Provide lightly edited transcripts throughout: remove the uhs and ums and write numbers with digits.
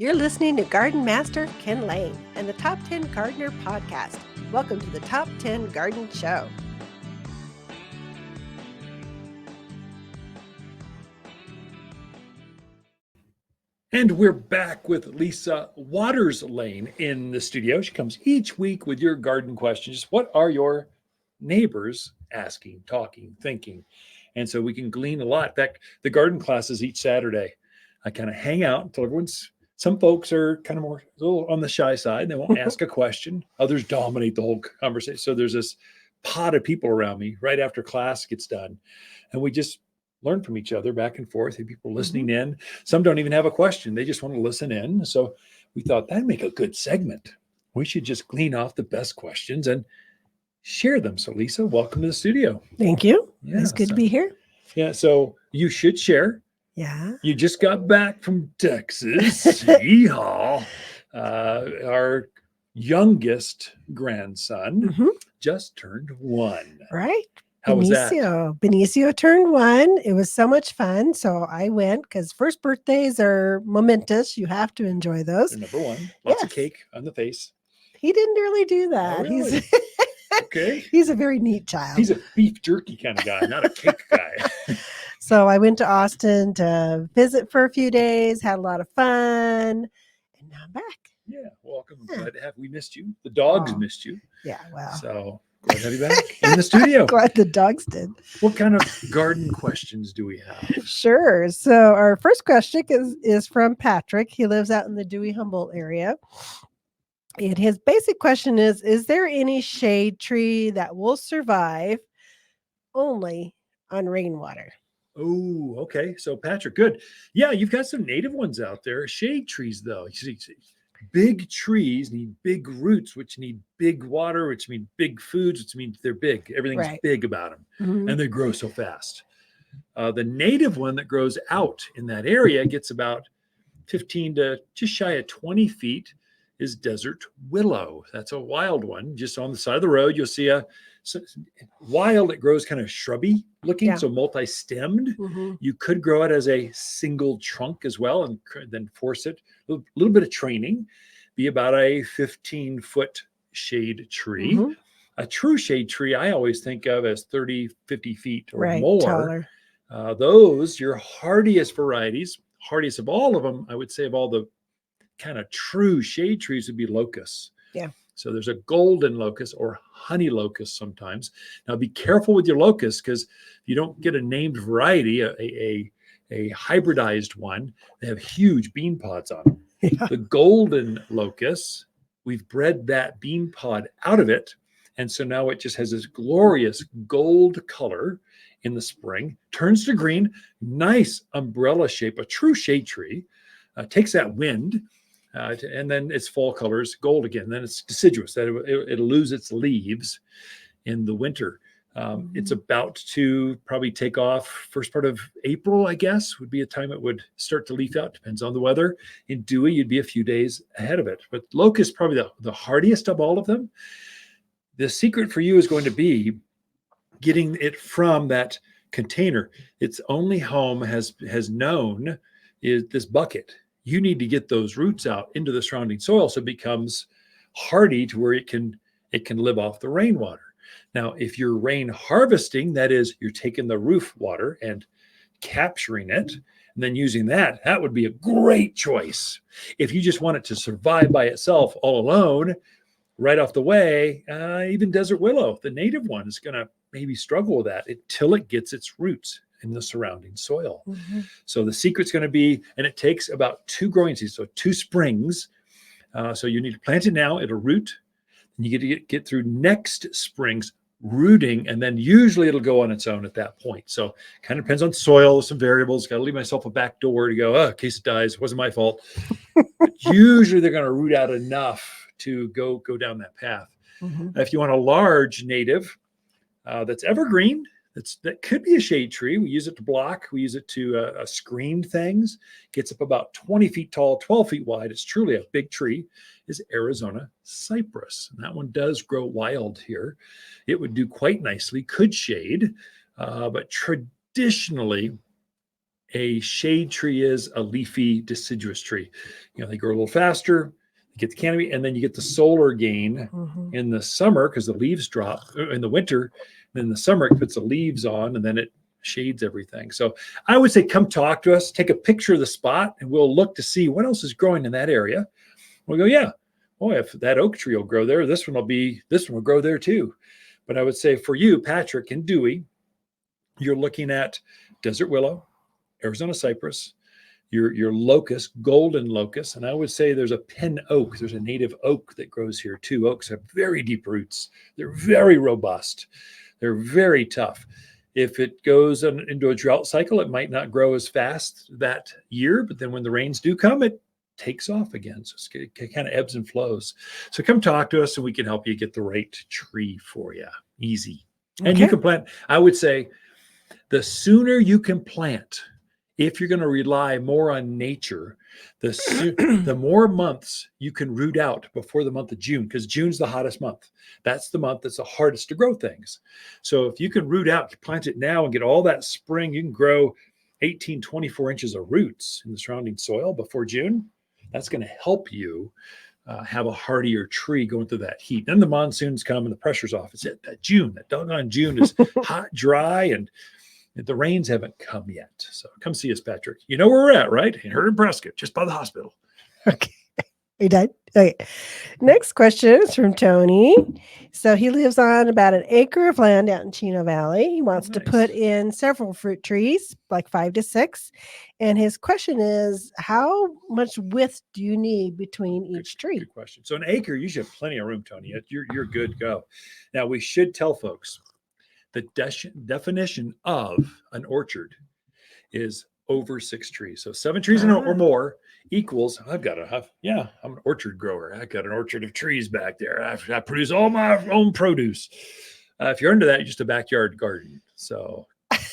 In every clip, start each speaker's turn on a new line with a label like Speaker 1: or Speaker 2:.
Speaker 1: You're listening to Garden Master Ken Lain and the Top 10 Gardener Podcast. Welcome to the Top 10 Garden Show.
Speaker 2: And we're back with Lisa Waters-Lain in the studio. She comes each week with your garden questions. What are your neighbors asking, talking, thinking? And so we can glean a lot. In fact, the garden classes each Saturday, I kind of hang out until some folks are kind of more a little on the shy side. They won't ask a question. Others dominate the whole conversation. So there's this pot of people around me right after class gets done. And we just learn from each other back and forth. People listening in. Some don't even have a question. They just want to listen in. So we thought that'd make a good segment. We should just glean off the best questions and share them. So Lisa, welcome to the studio.
Speaker 1: Thank you.
Speaker 2: Yeah,
Speaker 1: it's good to be here.
Speaker 2: Yeah. So you should share.
Speaker 1: Yeah.
Speaker 2: You just got back from Texas. Yeehaw. Our youngest grandson just turned 1.
Speaker 1: Right.
Speaker 2: How was that?
Speaker 1: Benicio turned 1. It was so much fun. So I went because first birthdays are momentous. You have to enjoy those.
Speaker 2: They're number 1. Lots of cake on the face.
Speaker 1: He didn't really do that.
Speaker 2: Oh, really? Okay.
Speaker 1: He's a very neat child.
Speaker 2: He's a beef jerky kind of guy, not a cake guy.
Speaker 1: So I went to Austin to visit for a few days, had a lot of fun, and now I'm back.
Speaker 2: Yeah, welcome. Glad to have. We missed you. The dogs missed you.
Speaker 1: Yeah, well.
Speaker 2: So glad to have you back in the studio.
Speaker 1: Glad the dogs did.
Speaker 2: What kind of garden questions do we have?
Speaker 1: Sure. So our first question is from Patrick. He lives out in the Dewey-Humboldt area. And his basic question is there any shade tree that will survive only on rainwater?
Speaker 2: Oh, okay. So Patrick, good. Yeah, you've got some native ones out there. Shade trees, though. You see, big trees need big roots, which need big water, which mean big foods, which means they're big. Everything's big about them, and they grow so fast. The native one that grows out in that area gets about 15 to just shy of 20 feet is desert willow. That's a wild one. Just on the side of the road, you'll see wild. It grows kind of shrubby looking, so multi-stemmed. You could grow it as a single trunk as well, and then force it a little bit of training. Be about a 15-foot shade tree. A true shade tree I always think of as 30, 50 feet or more. Taller. Those, your hardiest varieties, hardiest of all of them, I would say of all the kind of true shade trees would be locusts. Yeah. So there's a golden locust or honey locust sometimes. Now be careful with your locusts, because if you don't get a named variety, a hybridized one, they have huge bean pods on them. Yeah. The golden locust, we've bred that bean pod out of it. And so now it just has this glorious gold color in the spring, turns to green, nice umbrella shape, a true shade tree, takes that wind. And then its fall colors gold again. Then it's deciduous. That it'll lose its leaves in the winter. It's about to probably take off first part of April, I guess, would be a time it would start to leaf out. Depends on the weather. In Dewey, you'd be a few days ahead of it. But locust, probably the hardiest of all of them. The secret for you is going to be getting it from that container. Its only home has known is this bucket. You need to get those roots out into the surrounding soil so it becomes hardy to where it can live off the rainwater. Now, if you're rain harvesting, that is, you're taking the roof water and capturing it and then using that would be a great choice. If you just want it to survive by itself all alone, right off the way, even desert willow, the native one, is going to maybe struggle with that until it gets its roots in the surrounding soil. So the secret's going to be, and it takes about 2 growing seasons, so 2 springs. So you need to plant it now, it'll root, and you get to get through next spring's rooting, and then usually it'll go on its own at that point. So kind of depends on soil, some variables. Got to leave myself a back door to go, in case it dies, wasn't my fault. But usually they're going to root out enough to go down that path. If you want a large native that's evergreen, that could be a shade tree. We use it to block. We use it to screen things. Gets up about 20 feet tall, 12 feet wide. It's truly a big tree. Is Arizona cypress. And that one does grow wild here. It would do quite nicely. Could shade, but traditionally a shade tree is a leafy deciduous tree. They grow a little faster, you get the canopy, and then you get the solar gain
Speaker 1: Mhm.
Speaker 2: in the summer because the leaves drop in the winter. And in the summer, it puts the leaves on and then it shades everything. So I would say come talk to us, take a picture of the spot, and we'll look to see what else is growing in that area. We'll go, yeah, boy, if that oak tree will grow there, this one will grow there too. But I would say for you, Patrick and Dewey, you're looking at desert willow, Arizona cypress, your locust, golden locust, and I would say there's a pin oak. There's a native oak that grows here too. Oaks have very deep roots. They're very robust. They're very tough. If it goes into a drought cycle, it might not grow as fast that year, but then when the rains do come, it takes off again. So it kind of ebbs and flows. So come talk to us and we can help you get the right tree for you. Easy. And you can plant, I would say, the sooner you can plant, if you're going to rely more on nature, the more months you can root out before the month of June, because June's the hottest month. That's the month that's the hardest to grow things. So if you can root out, plant it now and get all that spring, you can grow 18, 24 inches of roots in the surrounding soil before June. That's going to help you have a hardier tree going through that heat. Then the monsoons come and the pressure's off. It's that June, that doggone June is hot, dry, and the rains haven't come yet. So come see us, Patrick. You know where we're at, right? In Herndon, Prescott, just by the hospital.
Speaker 1: Okay. You done? Okay. Next question is from Tony. So he lives on about an acre of land out in Chino Valley. He wants to put in several fruit trees, like 5 to 6. And his question is, how much width do you need between each tree?
Speaker 2: Good question. So an acre, you should have plenty of room, Tony. You're good to go. Now, we should tell folks the definition of an orchard is over 6 trees. So 7 trees or more equals, I'm an orchard grower. I got an orchard of trees back there. I produce all my own produce. If you're under that, you're just a backyard garden. So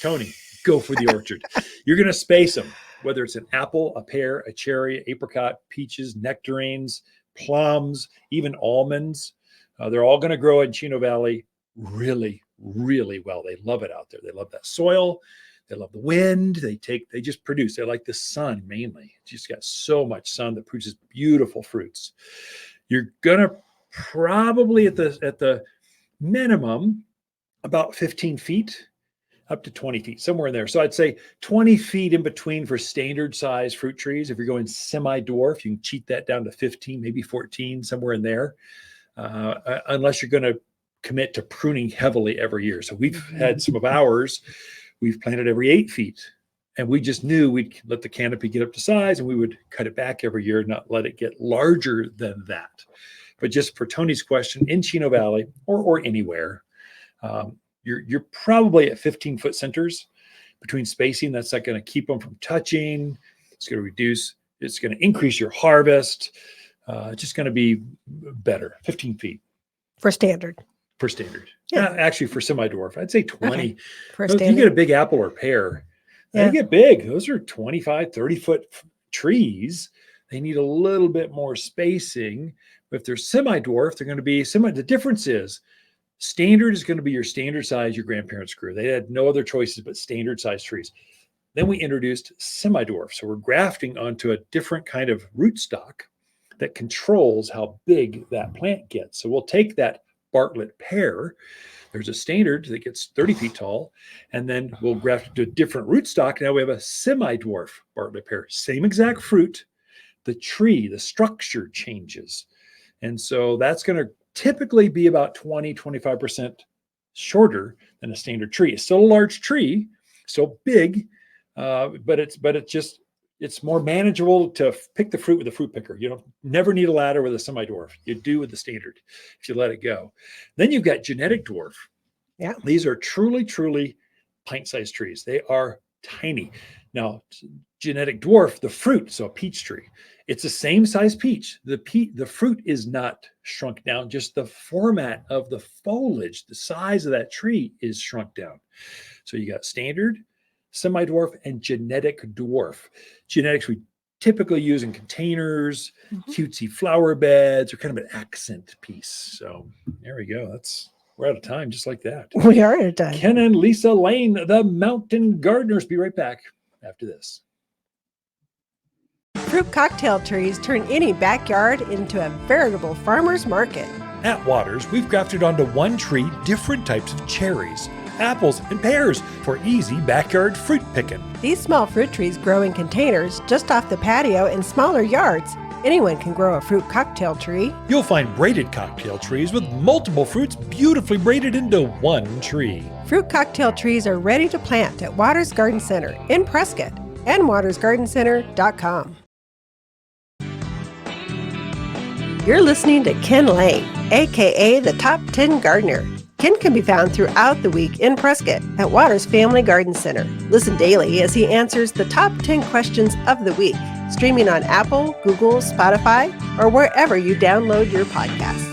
Speaker 2: Tony, go for the orchard. You're going to space them, whether it's an apple, a pear, a cherry, apricot, peaches, nectarines, plums, even almonds. They're all going to grow in Chino Valley really, really well. They love it out there. They love that soil. They love the wind. They just produce. They like the sun mainly. It's just got so much sun that produces beautiful fruits. You're gonna probably at the minimum about 15 feet up to 20 feet, somewhere in there. So I'd say 20 feet in between for standard size fruit trees. If you're going semi-dwarf, you can cheat that down to 15, maybe 14, somewhere in there, unless you're going to commit to pruning heavily every year. So we've had some of ours, we've planted every 8 feet, and we just knew we'd let the canopy get up to size and we would cut it back every year, not let it get larger than that. But just for Tony's question, in Chino Valley or anywhere, you're probably at 15-foot centers between spacing. That's not going to keep them from touching. It's going to reduce, it's going to increase your harvest. It's just going to be better, 15 feet.
Speaker 1: For standard.
Speaker 2: For standard. Yeah. Actually, for semi-dwarf, I'd say 20.
Speaker 1: Okay. For
Speaker 2: if you get a big apple or pear, they get big. Those are 25, 30-foot trees. They need a little bit more spacing. But if they're semi-dwarf, they're going to be semi. The difference is standard is going to be your standard size your grandparents grew. They had no other choices but standard size trees. Then we introduced semi-dwarf. So we're grafting onto a different kind of rootstock that controls how big that plant gets. So we'll take that Bartlett pear. There's a standard that gets 30 feet tall, and then we'll graft it to a different rootstock. Now we have a semi-dwarf Bartlett pear. Same exact fruit. The tree, the structure changes. And so that's going to typically be about 20, 25% shorter than a standard tree. It's still a large tree, still big, but it's more manageable to pick the fruit with a fruit picker. You don't never need a ladder with a semi-dwarf. You do with the standard if you let it go. Then you've got genetic dwarf.
Speaker 1: Yeah.
Speaker 2: These are truly, truly pint-sized trees. They are tiny. Now, genetic dwarf, the fruit, so a peach tree, it's the same size peach. The fruit is not shrunk down, just the format of the foliage, the size of that tree is shrunk down. So you got standard, semi-dwarf, and genetic dwarf. Genetics we typically use in containers, cutesy flower beds, or kind of an accent piece. So there we go. We're out of time just like that.
Speaker 1: We are out of time.
Speaker 2: Ken and Lisa Lain, the Mountain Gardeners. Be right back. after this.
Speaker 1: Fruit cocktail trees turn any backyard into a veritable farmer's market.
Speaker 2: At Waters, we've grafted onto one tree different types of cherries, apples, and pears for easy backyard fruit picking.
Speaker 1: These small fruit trees grow in containers just off the patio in smaller yards. Anyone can grow a fruit cocktail tree.
Speaker 2: You'll find braided cocktail trees with multiple fruits beautifully braided into one tree.
Speaker 1: Fruit cocktail trees are ready to plant at Waters Garden Center in Prescott and watersgardencenter.com. You're listening to Ken Lain, aka the Top 10 Gardener. Ken can be found throughout the week in Prescott at Waters Family Garden Center. Listen daily as he answers the top 10 questions of the week, streaming on Apple, Google, Spotify, or wherever you download your podcasts.